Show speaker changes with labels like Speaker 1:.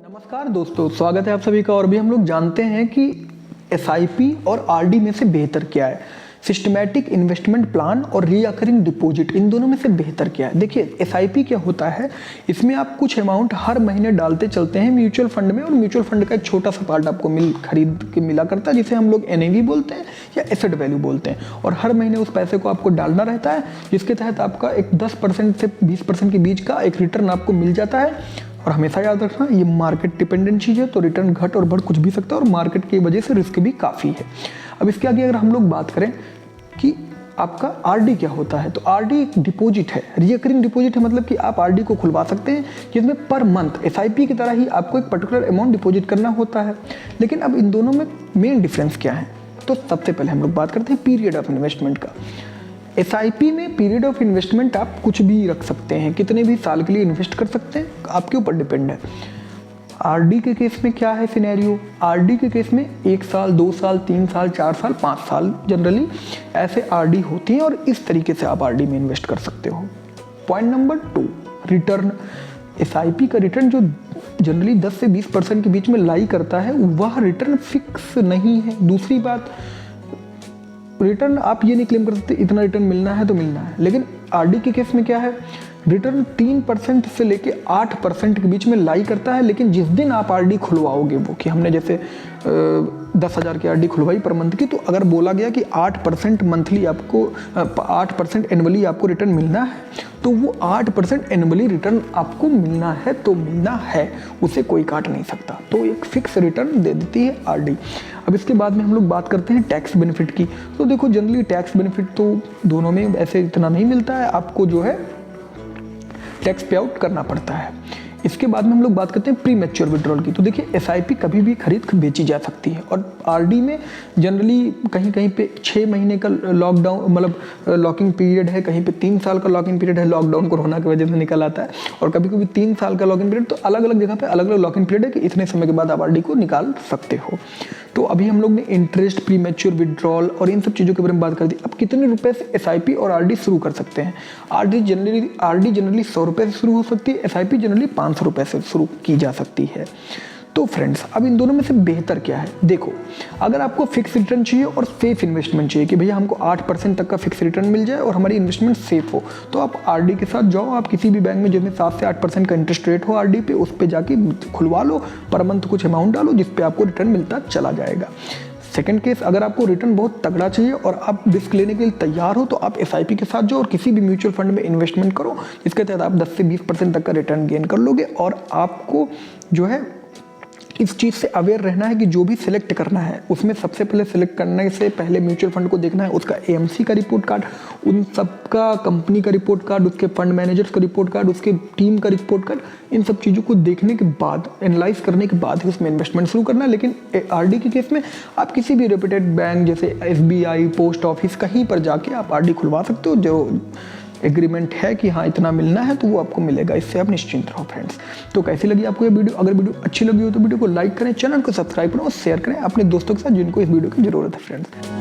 Speaker 1: नमस्कार दोस्तों, स्वागत है आप सभी का। और भी हम लोग जानते हैं कि एसआईपी और आरडी में से बेहतर क्या है। सिस्टमैटिक इन्वेस्टमेंट प्लान और रिकरिंग डिपॉजिट, इन दोनों में से बेहतर क्या है। देखिए, एसआईपी क्या होता है, इसमें आप कुछ अमाउंट हर महीने डालते चलते हैं म्यूचुअल फंड में, और म्यूचुअल फंड का एक छोटा सा पार्ट आपको खरीद के मिला करता है, जिसे हम लोग एनएवी बोलते हैं या एसेट वैल्यू बोलते हैं। और हर महीने उस पैसे को आपको डालना रहता है, जिसके तहत आपका एक 10% से 20% के बीच का एक रिटर्न आपको मिल जाता है। और हमेशा याद रखना, ये मार्केट डिपेंडेंट चीज़ है, तो रिटर्न घट और बढ़ कुछ भी सकता है, और मार्केट की वजह से रिस्क भी काफ़ी है। अब इसके आगे अगर हम लोग बात करें कि आपका आरडी क्या होता है, तो आरडी एक डिपॉजिट है, रिकरिंग डिपॉजिट है। मतलब कि आप आरडी को खुलवा सकते हैं, जिसमें पर मंथ एसआईपी की तरह ही आपको एक पर्टिकुलर अमाउंट डिपॉजिट करना होता है। लेकिन अब इन दोनों में मेन डिफरेंस क्या है, तो सबसे पहले हम लोग बात करते हैं पीरियड ऑफ इन्वेस्टमेंट का। एसआईपी में पीरियड ऑफ इन्वेस्टमेंट आप कुछ भी रख सकते हैं, कितने भी साल के लिए इन्वेस्ट कर सकते हैं, आपके ऊपर डिपेंड है। आरडी के केस में क्या है सिनेरियो, आरडी के केस में 1 साल, 2 साल, 3 साल, 4 साल, 5 साल जनरली ऐसे आरडी होती हैं, और इस तरीके से आप आरडी में इन्वेस्ट कर सकते हो। Point number 2, return. एसआईपी का रिटर्न जो जनरली 10 से 20% के बीच में लाई करता है, वह रिटर्न फिक्स नहीं है। दूसरी बात, रिटर्न आप ये नहीं क्लेम कर सकते इतना रिटर्न मिलना है तो मिलना है। लेकिन आरडी के केस में क्या है, रिटर्न 3% से लेके 8% के बीच में लाई करता है। लेकिन जिस दिन आप आरडी खुलवाओगे, वो कि हमने जैसे 10,000 की आरडी खुलवाई पर मंथ की, तो अगर बोला गया कि 8% मंथली आपको 8% एनुअली आपको रिटर्न मिलना है, तो वो 8% एनुअली रिटर्न आपको मिलना है तो मिलना है, उसे कोई काट नहीं सकता। तो एक फिक्स रिटर्न दे देती है आरडी। अब इसके बाद में हम लोग बात करते हैं टैक्स बेनिफिट की। तो देखो, जनरली टैक्स बेनिफिट तो दोनों में ऐसे इतना नहीं मिलता है, आपको जो है टैक्स पे आउट करना पड़ता है। इसके बाद में हम लोग बात करते हैं प्री मैच्योर विड्रॉल की। तो देखिए, एसआईपी कभी भी खरीद बेची जा सकती है, और आरडी में जनरली कहीं कहीं पे 6 महीने का लॉकडाउन मतलब लॉकिंग पीरियड है, कहीं पे 3 साल का लॉकिंग पीरियड है, लॉकडाउन कोरोना की वजह से निकल आता है, और कभी कभी 3 साल का लॉकिंग पीरियड। तो अलग अलग जगह पे अलग अलग लॉकिंग पीरियड है कि इतने समय के बाद आप आरडी को निकाल सकते हो। तो अभी हम लोग ने इंटरेस्ट, प्री मैच्योर विड्रॉल और इन सब चीज़ों के बारे में बात कर दी। अब कितने रुपए से एसआईपी और आरडी शुरू कर सकते हैं। आरडी जनरली 100 रुपये से शुरू हो सकती है, एसआईपी जनरली 500 रुपये से शुरू की जा सकती है। तो फ्रेंड्स, अब इन दोनों में से बेहतर क्या है। देखो, अगर आपको फिक्स रिटर्न चाहिए और सेफ इन्वेस्टमेंट चाहिए कि भैया हमको 8% तक का फिक्स रिटर्न मिल जाए और हमारी इन्वेस्टमेंट सेफ हो, तो आप आरडी के साथ जाओ। आप किसी भी बैंक में जिसमें 7 से 8% का इंटरेस्ट रेट हो आरडी पे, उस पर जाके खुलवा लो, पर मंथ कुछ अमाउंट डालो, जिस पे आपको रिटर्न मिलता चला जाएगा। सेकंड केस, अगर आपको रिटर्न बहुत तगड़ा चाहिए और आप रिस्क लेने के लिए तैयार हो, तो आप एसआईपी के साथ जाओ और किसी भी म्यूचुअल फंड में इन्वेस्टमेंट करो, जिसके तहत आप 10 से 20% तक का रिटर्न गेन कर लोगे। और आपको जो है इस चीज़ से अवेयर रहना है कि जो भी सिलेक्ट करना है, उसमें सबसे पहले सिलेक्ट करने से पहले म्यूचुअल फंड को देखना है उसका एएमसी का रिपोर्ट कार्ड, उन सबका कंपनी का रिपोर्ट कार्ड, उसके फंड मैनेजर्स का रिपोर्ट कार्ड, उसके टीम का रिपोर्ट कार्ड। इन सब चीज़ों को देखने के बाद, एनालाइज करने के बाद ही उसमें इन्वेस्टमेंट शुरू करना है। लेकिन आरडी के केस में आप किसी भी रेप्यूटेड बैंक जैसे एसबीआई, पोस्ट ऑफिस, कहीं पर जाके आप आरडी खुलवा सकते हो। जो एग्रीमेंट है कि हाँ इतना मिलना है, तो वो आपको मिलेगा, इससे आप निश्चिंत रहो फ्रेंड्स। तो कैसी लगी आपको ये वीडियो? अगर वीडियो अच्छी लगी हो तो वीडियो को लाइक करें, चैनल को सब्सक्राइब करें और शेयर करें अपने दोस्तों के साथ जिनको इस वीडियो की जरूरत है फ्रेंड्स।